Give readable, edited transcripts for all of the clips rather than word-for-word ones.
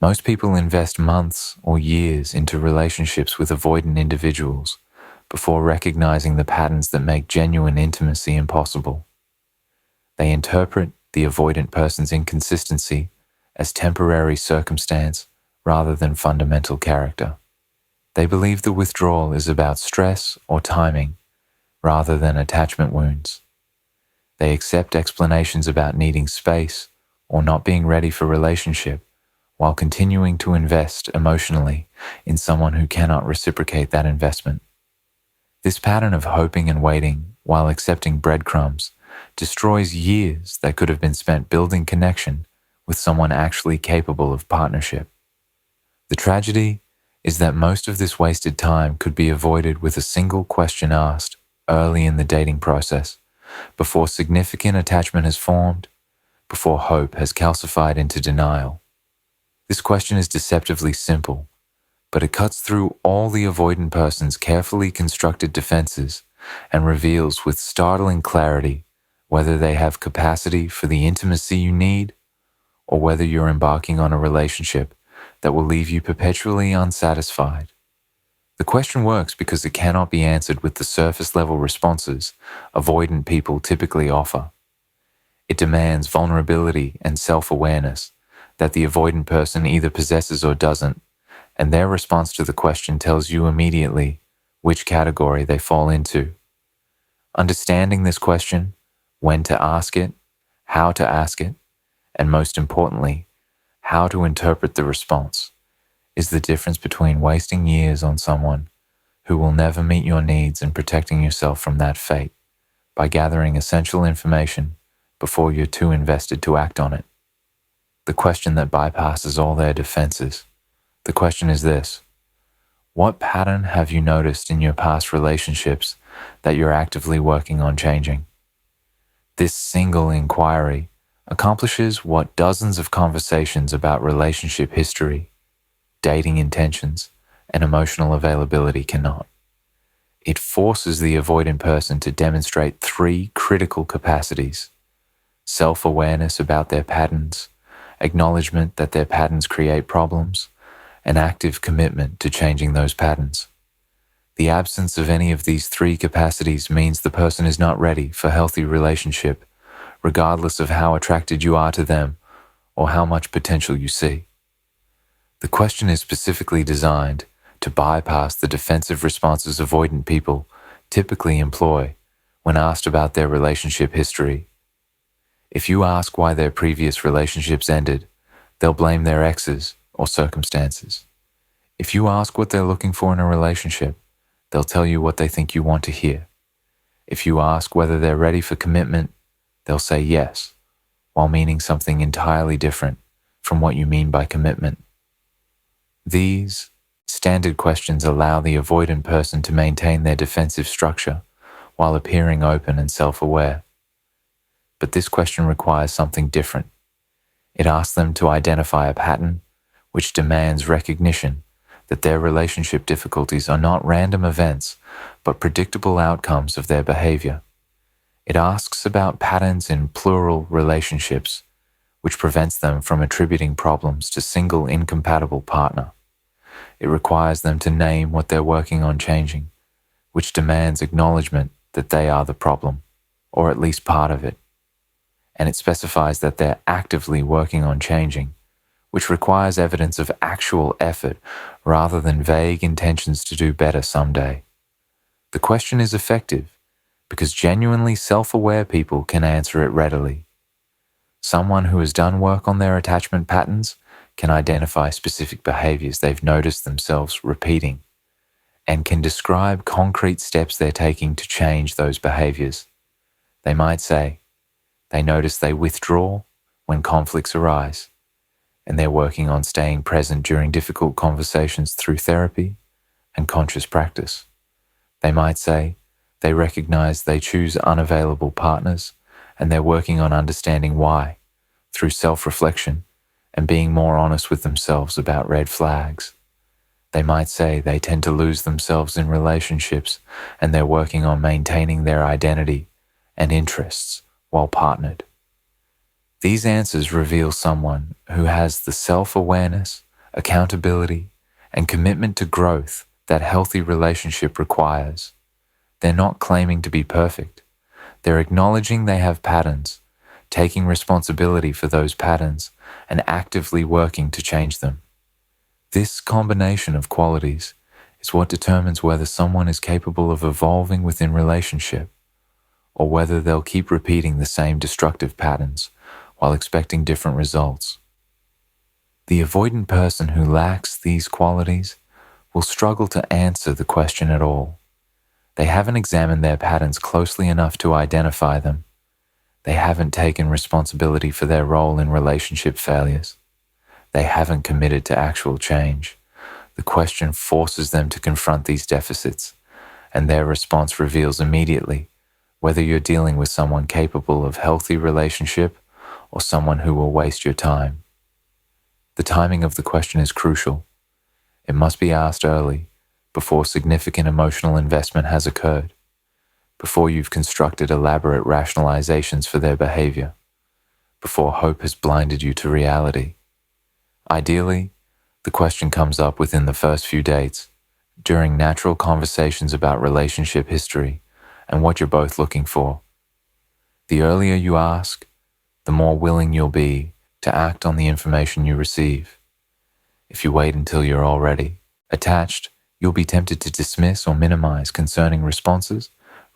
Most people invest months or years into relationships with avoidant individuals before recognizing the patterns that make genuine intimacy impossible. They interpret the avoidant person's inconsistency as temporary circumstance rather than fundamental character. They believe the withdrawal is about stress or timing rather than attachment wounds. They accept explanations about needing space or not being ready for relationship while continuing to invest emotionally in someone who cannot reciprocate that investment. This pattern of hoping and waiting while accepting breadcrumbs destroys years that could have been spent building connection with someone actually capable of partnership. The tragedy is that most of this wasted time could be avoided with a single question asked early in the dating process, before significant attachment has formed, before hope has calcified into denial. This question is deceptively simple, but it cuts through all the avoidant person's carefully constructed defenses and reveals with startling clarity whether they have capacity for the intimacy you need or whether you're embarking on a relationship that will leave you perpetually unsatisfied. The question works because it cannot be answered with the surface-level responses avoidant people typically offer. It demands vulnerability and self-awareness that the avoidant person either possesses or doesn't, and their response to the question tells you immediately which category they fall into. Understanding this question, when to ask it, how to ask it, and most importantly, how to interpret the response, is the difference between wasting years on someone who will never meet your needs and protecting yourself from that fate by gathering essential information before you're too invested to act on it. The question that bypasses all their defenses. The question is this: what pattern have you noticed in your past relationships that you're actively working on changing? This single inquiry accomplishes what dozens of conversations about relationship history, dating intentions, and emotional availability cannot. It forces the avoidant person to demonstrate three critical capacities: self-awareness about their patterns, acknowledgement that their patterns create problems, and active commitment to changing those patterns. The absence of any of these three capacities means the person is not ready for healthy relationship, regardless of how attracted you are to them or how much potential you see. The question is specifically designed to bypass the defensive responses avoidant people typically employ when asked about their relationship history. If you ask why their previous relationships ended, they'll blame their exes or circumstances. If you ask what they're looking for in a relationship, they'll tell you what they think you want to hear. If you ask whether they're ready for commitment, they'll say yes, while meaning something entirely different from what you mean by commitment. These standard questions allow the avoidant person to maintain their defensive structure while appearing open and self-aware. But this question requires something different. It asks them to identify a pattern which demands recognition that their relationship difficulties are not random events, but predictable outcomes of their behavior. It asks about patterns in plural relationships, which prevents them from attributing problems to single incompatible partner. It requires them to name what they're working on changing, which demands acknowledgement that they are the problem, or at least part of it. And it specifies that they're actively working on changing, which requires evidence of actual effort rather than vague intentions to do better someday. The question is effective because genuinely self-aware people can answer it readily. Someone who has done work on their attachment patterns can identify specific behaviors they've noticed themselves repeating and can describe concrete steps they're taking to change those behaviors. They might say, they notice they withdraw when conflicts arise, and they're working on staying present during difficult conversations through therapy and conscious practice. They might say they recognize they choose unavailable partners, and they're working on understanding why, through self-reflection and being more honest with themselves about red flags. They might say they tend to lose themselves in relationships, and they're working on maintaining their identity and interests while partnered. These answers reveal someone who has the self-awareness accountability, and commitment to growth that healthy relationship requires. They're not claiming to be perfect. They're acknowledging they have patterns, taking responsibility for those patterns, and actively working to change them. This combination of qualities is what determines whether someone is capable of evolving within relationship, or whether they'll keep repeating the same destructive patterns while expecting different results. The avoidant person who lacks these qualities will struggle to answer the question at all. They haven't examined their patterns closely enough to identify them. They haven't taken responsibility for their role in relationship failures. They haven't committed to actual change. The question forces them to confront these deficits, and their response reveals immediately whether you're dealing with someone capable of healthy relationship or someone who will waste your time. The timing of the question is crucial. It must be asked early, before significant emotional investment has occurred, before you've constructed elaborate rationalizations for their behavior, before hope has blinded you to reality. Ideally, the question comes up within the first few dates, during natural conversations about relationship history and what you're both looking for. The earlier you ask, the more willing you'll be to act on the information you receive. If you wait until you're already attached, you'll be tempted to dismiss or minimize concerning responses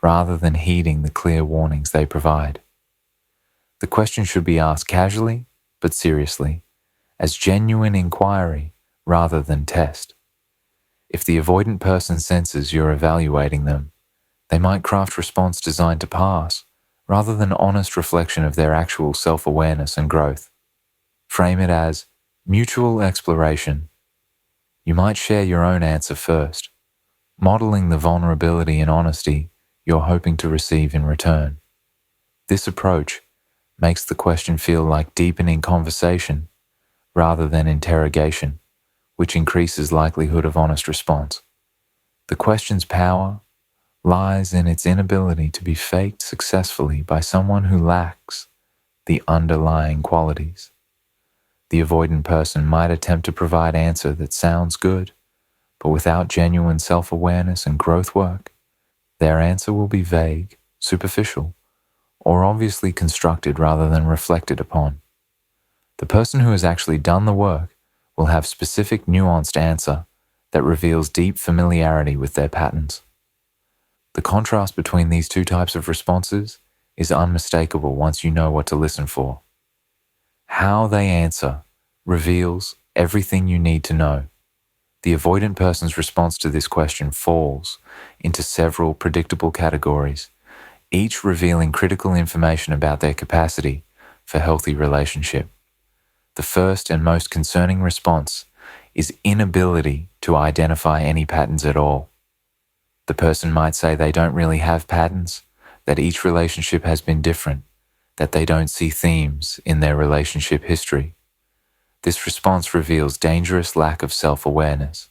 rather than heeding the clear warnings they provide. The question should be asked casually but seriously, as genuine inquiry rather than test. If the avoidant person senses you're evaluating them, they might craft response designed to pass rather than honest reflection of their actual self-awareness and growth. Frame it as mutual exploration. You might share your own answer first, modeling the vulnerability and honesty you're hoping to receive in return. This approach makes the question feel like deepening conversation rather than interrogation, which increases likelihood of honest response. The question's power lies in its inability to be faked successfully by someone who lacks the underlying qualities. The avoidant person might attempt to provide an answer that sounds good, but without genuine self-awareness and growth work, their answer will be vague, superficial, or obviously constructed rather than reflected upon. The person who has actually done the work will have specific, nuanced answer that reveals deep familiarity with their patterns. The contrast between these two types of responses is unmistakable once you know what to listen for. How they answer reveals everything you need to know. The avoidant person's response to this question falls into several predictable categories, each revealing critical information about their capacity for healthy relationship. The first and most concerning response is inability to identify any patterns at all. The person might say they don't really have patterns, that each relationship has been different, that they don't see themes in their relationship history. This response reveals dangerous lack of self-awareness.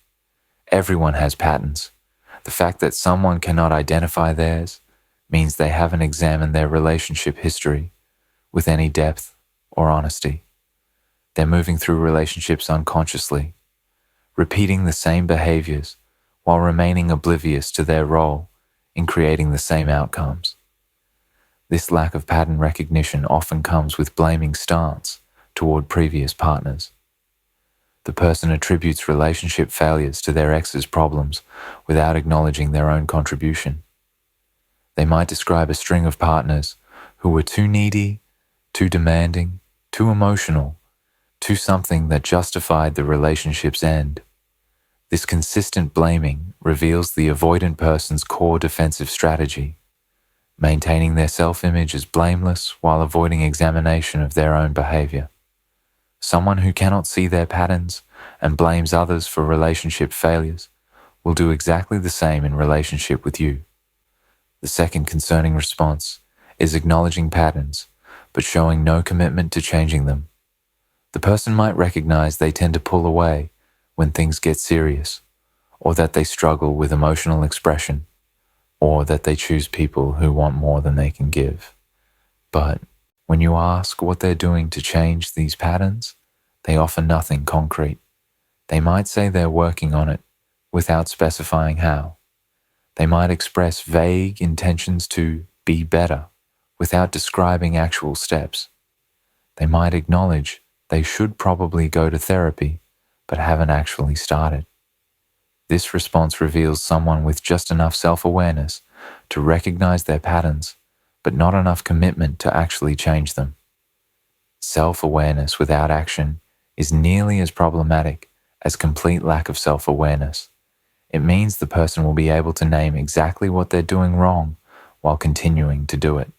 Everyone has patterns. The fact that someone cannot identify theirs means they haven't examined their relationship history with any depth or honesty. They're moving through relationships unconsciously, repeating the same behaviors while remaining oblivious to their role in creating the same outcomes. This lack of pattern recognition often comes with blaming stance toward previous partners. The person attributes relationship failures to their ex's problems without acknowledging their own contribution. They might describe a string of partners who were too needy, too demanding, too emotional, too something that justified the relationship's end. This consistent blaming reveals the avoidant person's core defensive strategy, maintaining their self-image as blameless while avoiding examination of their own behavior. Someone who cannot see their patterns and blames others for relationship failures will do exactly the same in relationship with you. The second concerning response is acknowledging patterns, but showing no commitment to changing them. The person might recognize they tend to pull away when things get serious, or that they struggle with emotional expression, or that they choose people who want more than they can give. But when you ask what they're doing to change these patterns, they offer nothing concrete. They might say they're working on it without specifying how. They might express vague intentions to be better without describing actual steps. They might acknowledge they should probably go to therapy, but haven't actually started. This response reveals someone with just enough self-awareness to recognize their patterns, but not enough commitment to actually change them. Self-awareness without action is nearly as problematic as complete lack of self-awareness. It means the person will be able to name exactly what they're doing wrong while continuing to do it.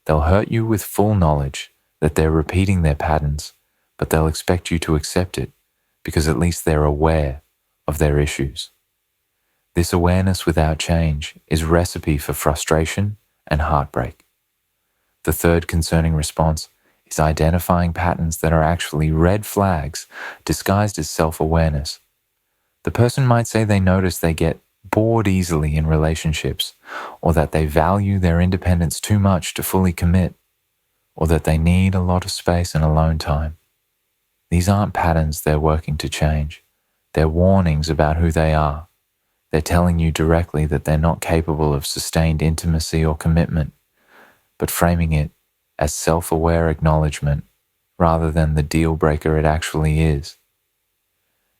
They'll hurt you with full knowledge that they're repeating their patterns, but they'll expect you to accept it because at least they're aware of their issues. This awareness without change is a recipe for frustration and heartbreak. The third concerning response is identifying patterns that are actually red flags disguised as self-awareness. The person might say they notice they get bored easily in relationships, or that they value their independence too much to fully commit, or that they need a lot of space and alone time. These aren't patterns they're working to change. They're warnings about who they are. They're telling you directly that they're not capable of sustained intimacy or commitment, but framing it as self-aware acknowledgement rather than the deal breaker it actually is.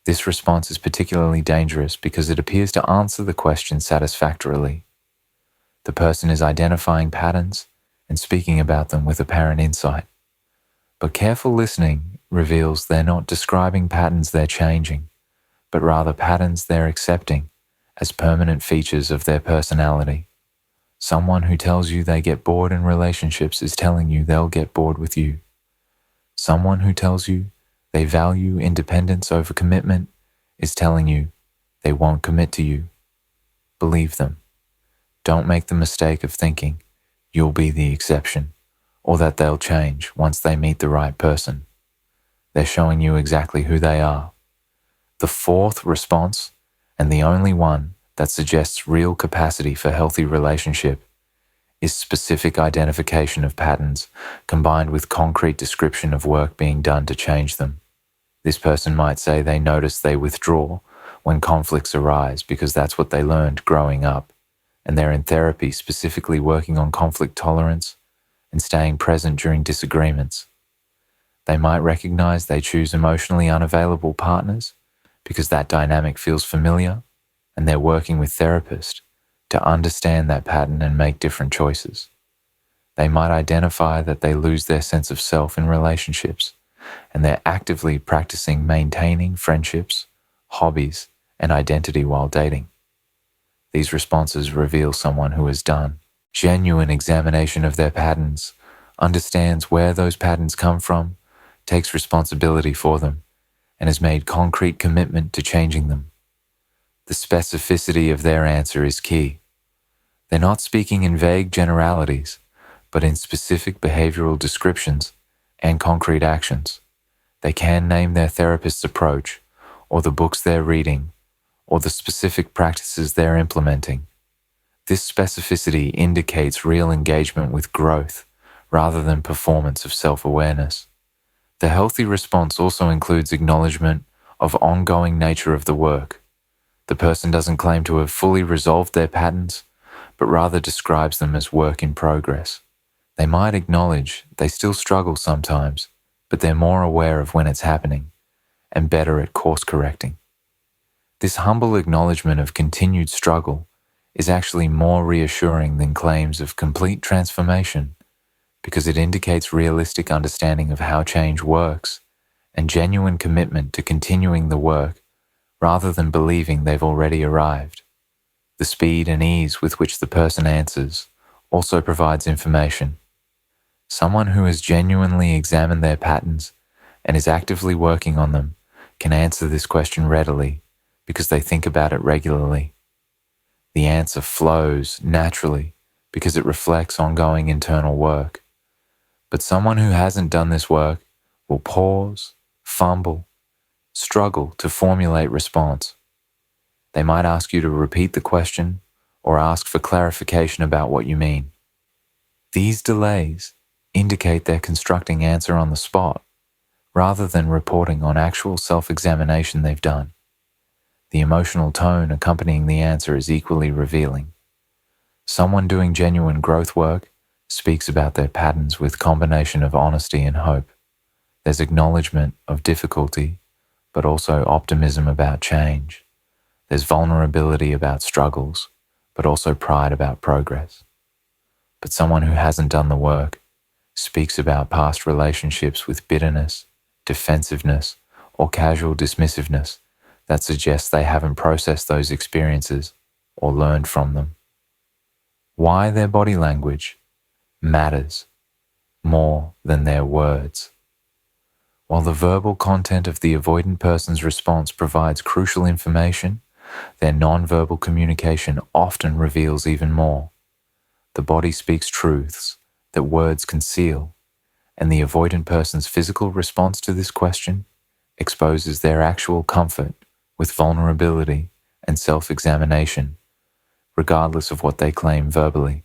This response is particularly dangerous because it appears to answer the question satisfactorily. The person is identifying patterns and speaking about them with apparent insight. But careful listening reveals they're not describing patterns they're changing, but rather patterns they're accepting as permanent features of their personality. Someone who tells you they get bored in relationships is telling you they'll get bored with you. Someone who tells you they value independence over commitment is telling you they won't commit to you. Believe them. Don't make the mistake of thinking you'll be the exception, or that they'll change once they meet the right person. They're showing you exactly who they are. The fourth response, and the only one that suggests real capacity for healthy relationship, is specific identification of patterns combined with concrete description of work being done to change them. This person might say they notice they withdraw when conflicts arise because that's what they learned growing up, and they're in therapy specifically working on conflict tolerance and staying present during disagreements. They might recognize they choose emotionally unavailable partners because that dynamic feels familiar, and they're working with therapists to understand that pattern and make different choices. They might identify that they lose their sense of self in relationships, and they're actively practicing maintaining friendships, hobbies, and identity while dating. These responses reveal someone who has done genuine examination of their patterns, understands where those patterns come from, takes responsibility for them, and has made concrete commitment to changing them. The specificity of their answer is key. They're not speaking in vague generalities, but in specific behavioral descriptions and concrete actions. They can name their therapist's approach, or the books they're reading, or the specific practices they're implementing. This specificity indicates real engagement with growth rather than performance of self-awareness. The healthy response also includes acknowledgement of ongoing nature of the work. The person doesn't claim to have fully resolved their patterns, but rather describes them as work in progress. They might acknowledge they still struggle sometimes, but they're more aware of when it's happening and better at course correcting. This humble acknowledgement of continued struggle is actually more reassuring than claims of complete transformation because it indicates realistic understanding of how change works and genuine commitment to continuing the work rather than believing they've already arrived. The speed and ease with which the person answers also provides information. Someone who has genuinely examined their patterns and is actively working on them can answer this question readily because they think about it regularly. The answer flows naturally because it reflects ongoing internal work. But someone who hasn't done this work will pause, fumble, struggle to formulate response. They might ask you to repeat the question or ask for clarification about what you mean. These delays indicate they're constructing answer on the spot rather than reporting on actual self-examination they've done. The emotional tone accompanying the answer is equally revealing. Someone doing genuine growth work speaks about their patterns with combination of honesty and hope. There's acknowledgement of difficulty, but also optimism about change. There's vulnerability about struggles, but also pride about progress. But someone who hasn't done the work speaks about past relationships with bitterness, defensiveness, or casual dismissiveness that suggests they haven't processed those experiences or learned from them. Why their body language matters more than their words. While the verbal content of the avoidant person's response provides crucial information, their nonverbal communication often reveals even more. The body speaks truths that words conceal, and the avoidant person's physical response to this question exposes their actual comfort with vulnerability and self-examination, regardless of what they claim verbally.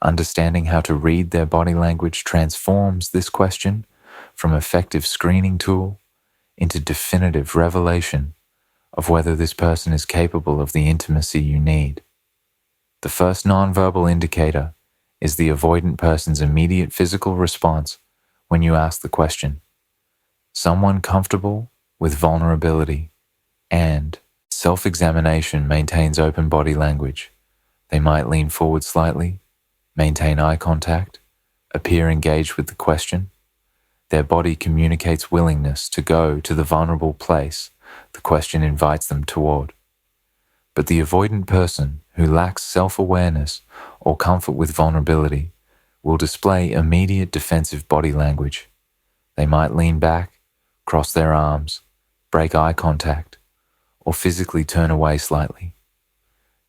Understanding how to read their body language transforms this question from effective screening tool into definitive revelation of whether this person is capable of the intimacy you need. The first nonverbal indicator is the avoidant person's immediate physical response when you ask the question. Someone comfortable with vulnerability and self-examination maintains open body language. They might lean forward slightly, maintain eye contact, appear engaged with the question. Their body communicates willingness to go to the vulnerable place the question invites them toward. But the avoidant person who lacks self-awareness or comfort with vulnerability will display immediate defensive body language. They might lean back, cross their arms, break eye contact, or physically turn away slightly.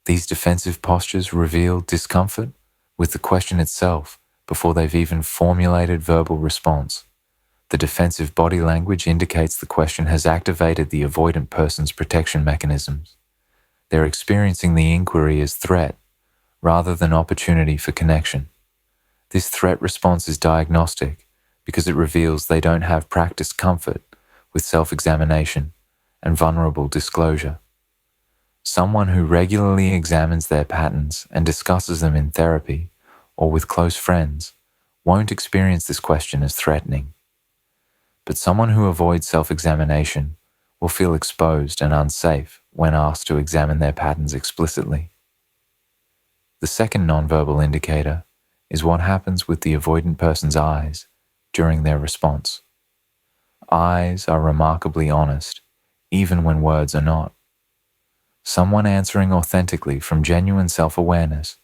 These defensive postures reveal discomfort with the question itself before they've even formulated verbal response. The defensive body language indicates the question has activated the avoidant person's protection mechanisms. They're experiencing the inquiry as threat rather than opportunity for connection. This threat response is diagnostic because it reveals they don't have practiced comfort with self-examination and vulnerable disclosure. Someone who regularly examines their patterns and discusses them in therapy or with close friends won't experience this question as threatening. But someone who avoids self-examination will feel exposed and unsafe when asked to examine their patterns explicitly. The second nonverbal indicator is what happens with the avoidant person's eyes during their response. Eyes are remarkably honest, even when words are not. Someone answering authentically from genuine self-awareness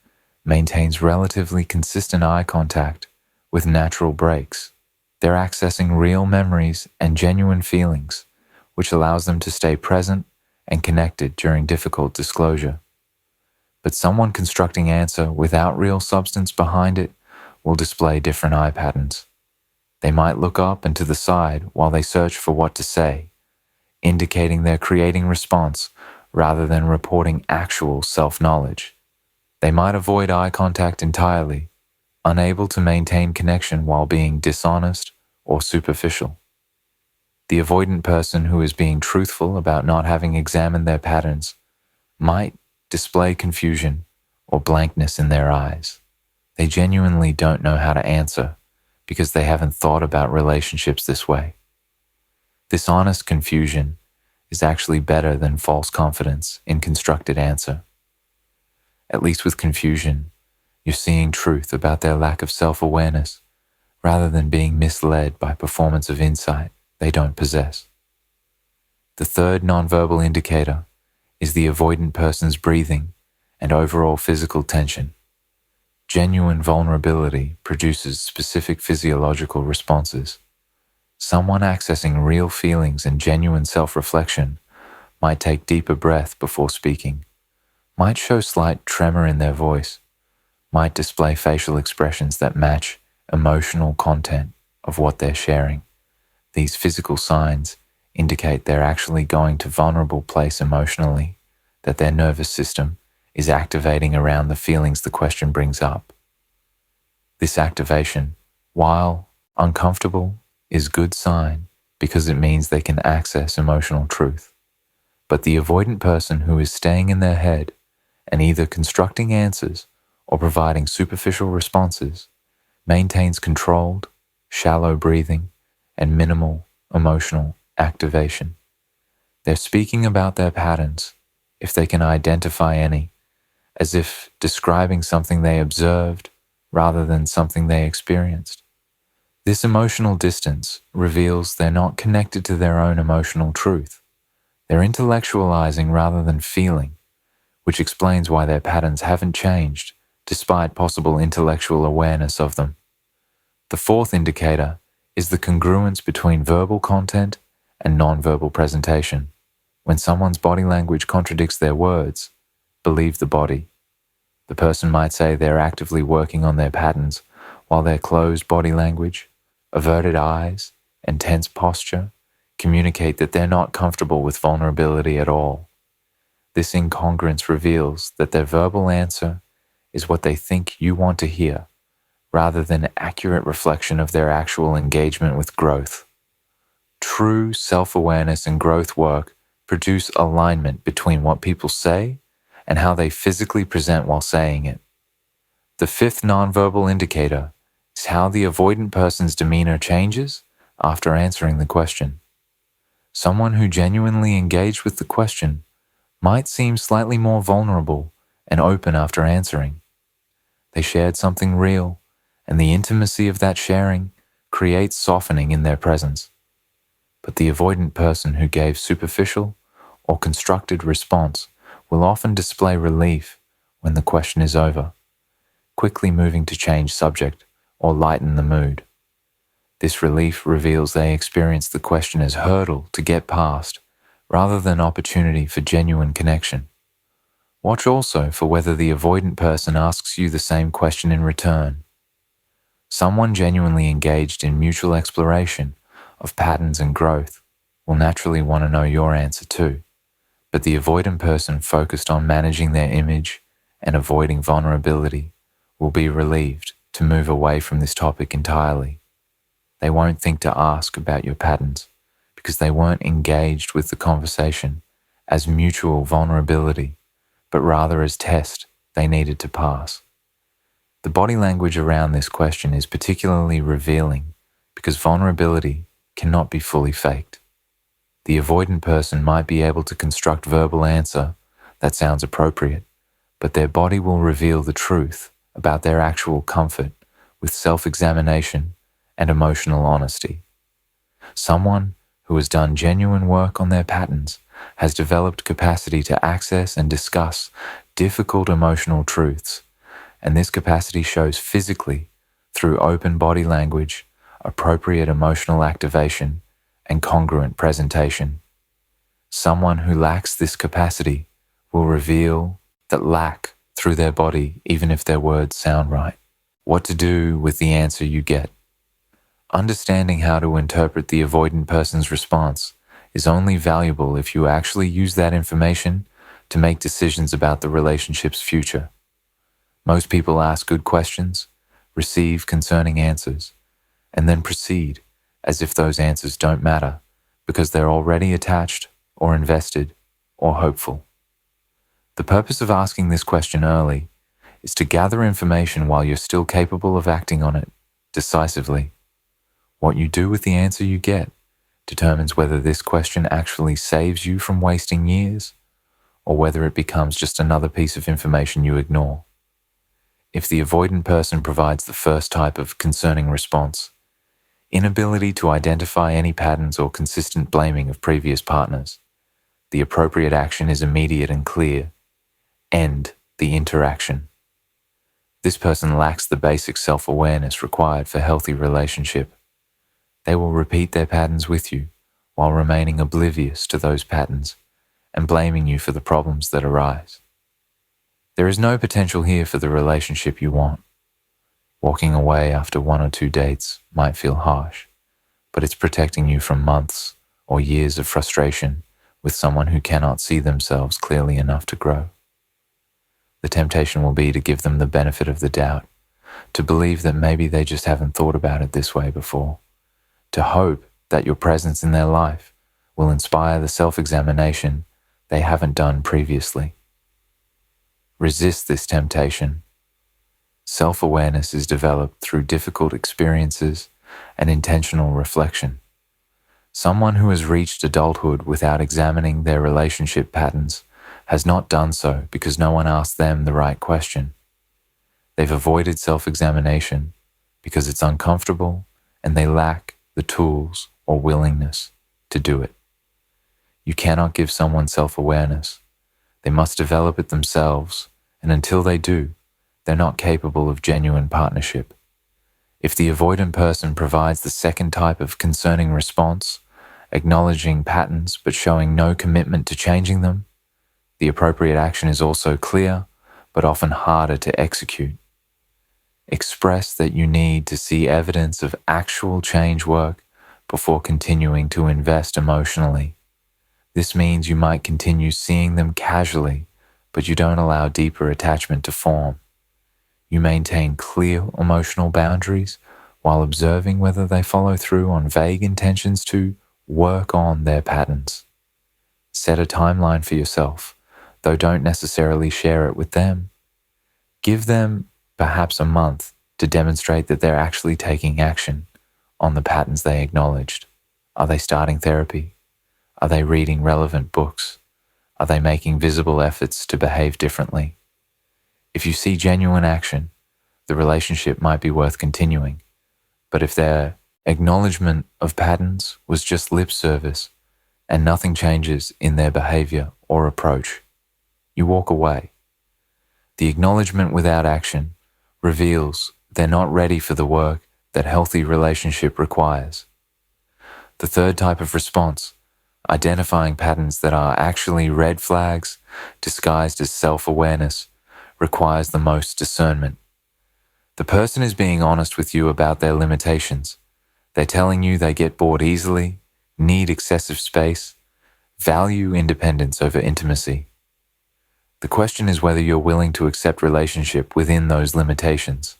maintains relatively consistent eye contact with natural breaks. They're accessing real memories and genuine feelings, which allows them to stay present and connected during difficult disclosure. But someone constructing answer without real substance behind it will display different eye patterns. They might look up and to the side while they search for what to say, indicating they're creating response rather than reporting actual self-knowledge. They might avoid eye contact entirely, unable to maintain connection while being dishonest or superficial. The avoidant person who is being truthful about not having examined their patterns might display confusion or blankness in their eyes. They genuinely don't know how to answer because they haven't thought about relationships this way. This honest confusion is actually better than false confidence in constructed answer. At least with confusion, you're seeing truth about their lack of self-awareness rather than being misled by performance of insight they don't possess. The third nonverbal indicator is the avoidant person's breathing and overall physical tension. Genuine vulnerability produces specific physiological responses. Someone accessing real feelings and genuine self-reflection might take deeper breath before speaking, might show slight tremor in their voice, might display facial expressions that match emotional content of what they're sharing. These physical signs indicate they're actually going to a vulnerable place emotionally, that their nervous system is activating around the feelings the question brings up. This activation, while uncomfortable, is a good sign because it means they can access emotional truth. But the avoidant person who is staying in their head and either constructing answers or providing superficial responses maintains controlled, shallow breathing and minimal emotional activation. They're speaking about their patterns, if they can identify any, as if describing something they observed rather than something they experienced. This emotional distance reveals they're not connected to their own emotional truth. They're intellectualizing rather than feeling, which explains why their patterns haven't changed despite possible intellectual awareness of them. The fourth indicator is the congruence between verbal content and nonverbal presentation. When someone's body language contradicts their words, believe the body. The person might say they're actively working on their patterns while their closed body language, averted eyes, and tense posture communicate that they're not comfortable with vulnerability at all. This incongruence reveals that their verbal answer is what they think you want to hear, rather than an accurate reflection of their actual engagement with growth. True self-awareness and growth work produce alignment between what people say and how they physically present while saying it. The fifth nonverbal indicator is how the avoidant person's demeanor changes after answering the question. Someone who genuinely engaged with the question might seem slightly more vulnerable and open after answering. They shared something real, and the intimacy of that sharing creates softening in their presence. But the avoidant person who gave superficial or constructed response will often display relief when the question is over, quickly moving to change subject or lighten the mood. This relief reveals they experience the question as hurdle to get past, rather than opportunity for genuine connection. Watch also for whether the avoidant person asks you the same question in return. Someone genuinely engaged in mutual exploration of patterns and growth will naturally want to know your answer too, but the avoidant person focused on managing their image and avoiding vulnerability will be relieved to move away from this topic entirely. They won't think to ask about your patterns because they weren't engaged with the conversation as mutual vulnerability, but rather as test they needed to pass. The body language around this question is particularly revealing because vulnerability cannot be fully faked. The avoidant person might be able to construct verbal answer that sounds appropriate, but their body will reveal the truth about their actual comfort with self-examination and emotional honesty. Someone who has done genuine work on their patterns has developed capacity to access and discuss difficult emotional truths, and this capacity shows physically through open body language, appropriate emotional activation, and congruent presentation. Someone who lacks this capacity will reveal that lack through their body even if their words sound right. What to do with the answer you get. Understanding how to interpret the avoidant person's response is only valuable if you actually use that information to make decisions about the relationship's future. Most people ask good questions, receive concerning answers, and then proceed as if those answers don't matter because they're already attached or invested or hopeful. The purpose of asking this question early is to gather information while you're still capable of acting on it decisively. What you do with the answer you get determines whether this question actually saves you from wasting years or whether it becomes just another piece of information you ignore. If the avoidant person provides the first type of concerning response, inability to identify any patterns or consistent blaming of previous partners, the appropriate action is immediate and clear. End the interaction. This person lacks the basic self-awareness required for healthy relationship. They will repeat their patterns with you while remaining oblivious to those patterns and blaming you for the problems that arise. There is no potential here for the relationship you want. Walking away after 1 or 2 dates might feel harsh, but it's protecting you from months or years of frustration with someone who cannot see themselves clearly enough to grow. The temptation will be to give them the benefit of the doubt, to believe that maybe they just haven't thought about it this way before, to hope that your presence in their life will inspire the self-examination they haven't done previously. Resist this temptation. Self-awareness is developed through difficult experiences and intentional reflection. Someone who has reached adulthood without examining their relationship patterns has not done so because no one asked them the right question. They've avoided self-examination because it's uncomfortable and they lack the tools or willingness to do it. You cannot give someone self-awareness. They must develop it themselves, and until they do, they're not capable of genuine partnership. If the avoidant person provides the second type of concerning response, acknowledging patterns but showing no commitment to changing them, the appropriate action is also clear, but often harder to execute. Express that you need to see evidence of actual change work before continuing to invest emotionally. This means you might continue seeing them casually, but you don't allow deeper attachment to form. You maintain clear emotional boundaries while observing whether they follow through on vague intentions to work on their patterns. Set a timeline for yourself, though don't necessarily share it with them. Give them perhaps a month to demonstrate that they're actually taking action on the patterns they acknowledged. Are they starting therapy? Are they reading relevant books? Are they making visible efforts to behave differently? If you see genuine action, the relationship might be worth continuing. But if their acknowledgement of patterns was just lip service and nothing changes in their behavior or approach, you walk away. The acknowledgement without action reveals they're not ready for the work that healthy relationship requires. The third type of response, identifying patterns that are actually red flags disguised as self-awareness, requires the most discernment. The person is being honest with you about their limitations. They're telling you they get bored easily, need excessive space, value independence over intimacy. The question is whether you're willing to accept relationship within those limitations.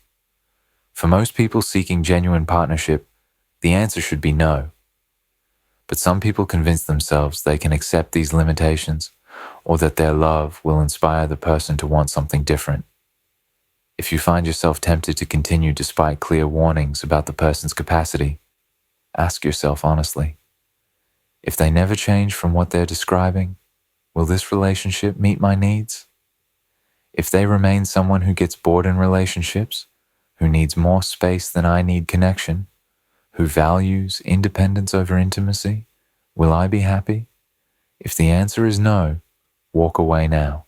For most people seeking genuine partnership, the answer should be no. But some people convince themselves they can accept these limitations or that their love will inspire the person to want something different. If you find yourself tempted to continue despite clear warnings about the person's capacity, ask yourself honestly, if they never change from what they're describing, will this relationship meet my needs? If they remain someone who gets bored in relationships, who needs more space than I need connection, who values independence over intimacy, will I be happy? If the answer is no, walk away now.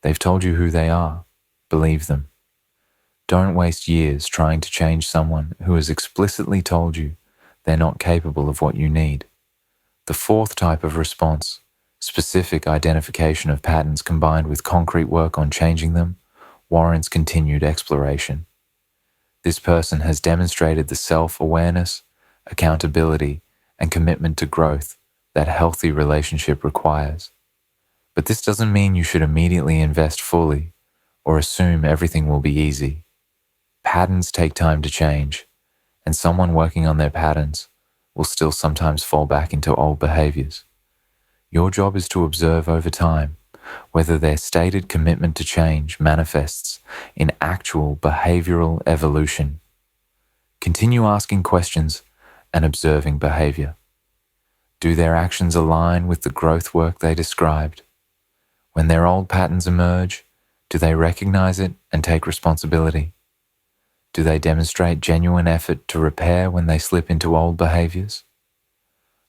They've told you who they are. Believe them. Don't waste years trying to change someone who has explicitly told you they're not capable of what you need. The fourth type of response, specific identification of patterns combined with concrete work on changing them, warrants continued exploration. This person has demonstrated the self-awareness, accountability, and commitment to growth that healthy relationship requires. But this doesn't mean you should immediately invest fully or assume everything will be easy. Patterns take time to change, and someone working on their patterns will still sometimes fall back into old behaviors. Your job is to observe over time whether their stated commitment to change manifests in actual behavioral evolution. Continue asking questions and observing behavior. Do their actions align with the growth work they described? When their old patterns emerge, do they recognize it and take responsibility? Do they demonstrate genuine effort to repair when they slip into old behaviors?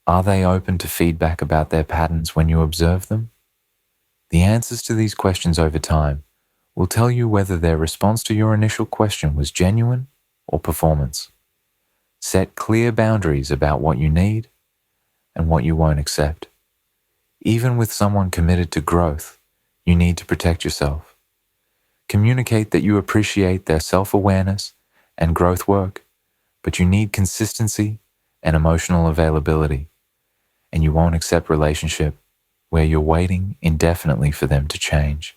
Are they open to feedback about their patterns when you observe them? The answers to these questions over time will tell you whether their response to your initial question was genuine or performance. Set clear boundaries about what you need and what you won't accept. Even with someone committed to growth, you need to protect yourself. Communicate that you appreciate their self-awareness and growth work, but you need consistency and emotional availability, and you won't accept relationship where you're waiting indefinitely for them to change.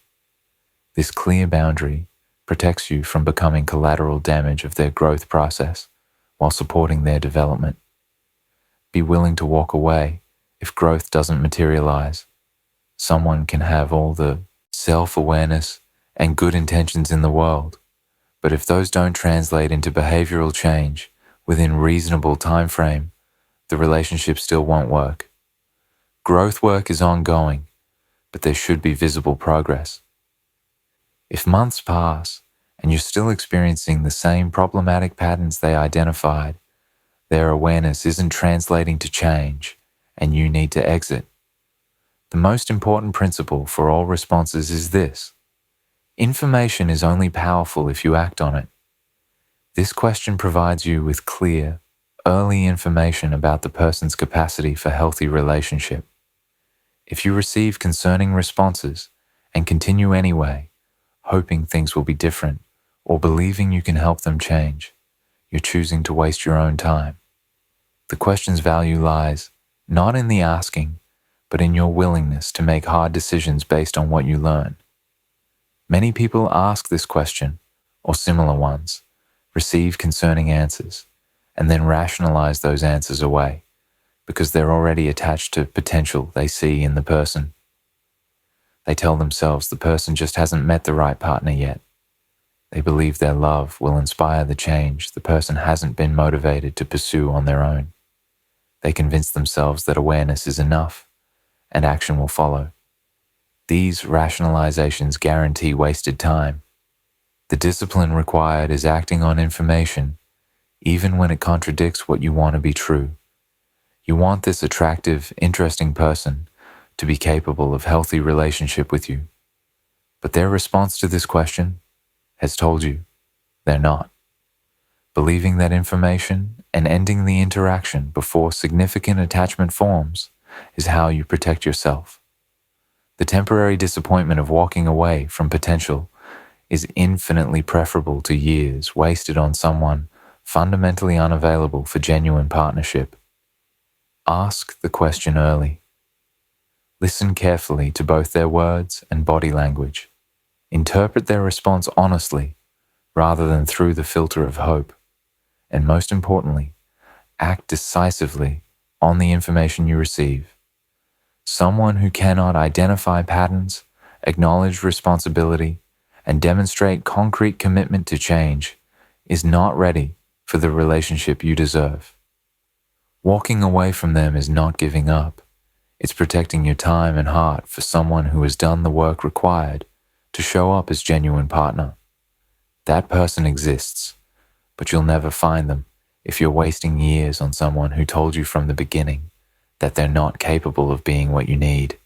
This clear boundary protects you from becoming collateral damage of their growth process while supporting their development. be willing to walk away if growth doesn't materialize. Someone can have all the self-awareness and good intentions in the world, but if those don't translate into behavioral change within reasonable time frame, the relationship still won't work. Growth work is ongoing, but there should be visible progress. If months pass and you're still experiencing the same problematic patterns they identified, their awareness isn't translating to change, and you need to exit. The most important principle for all responses is this: information is only powerful if you act on it. This question provides you with clear, early information about the person's capacity for healthy relationship. If you receive concerning responses and continue anyway, hoping things will be different or believing you can help them change, you're choosing to waste your own time. The question's value lies not in the asking, but in your willingness to make hard decisions based on what you learn. Many people ask this question, or similar ones, receive concerning answers, and then rationalize those answers away because they're already attached to potential they see in the person. They tell themselves the person just hasn't met the right partner yet. They believe their love will inspire the change the person hasn't been motivated to pursue on their own. They convince themselves that awareness is enough and action will follow. These rationalizations guarantee wasted time. The discipline required is acting on information, even when it contradicts what you want to be true. You want this attractive, interesting person to be capable of healthy relationship with you. But their response to this question has told you they're not. Believing that information and ending the interaction before significant attachment forms is how you protect yourself. The temporary disappointment of walking away from potential is infinitely preferable to years wasted on someone fundamentally unavailable for genuine partnership. Ask the question early. Listen carefully to both their words and body language. Interpret their response honestly, rather than through the filter of hope. And most importantly, act decisively on the information you receive. Someone who cannot identify patterns, acknowledge responsibility, and demonstrate concrete commitment to change is not ready for the relationship you deserve. Walking away from them is not giving up. It's protecting your time and heart for someone who has done the work required to show up as genuine partner. That person exists, but you'll never find them if you're wasting years on someone who told you from the beginning that they're not capable of being what you need.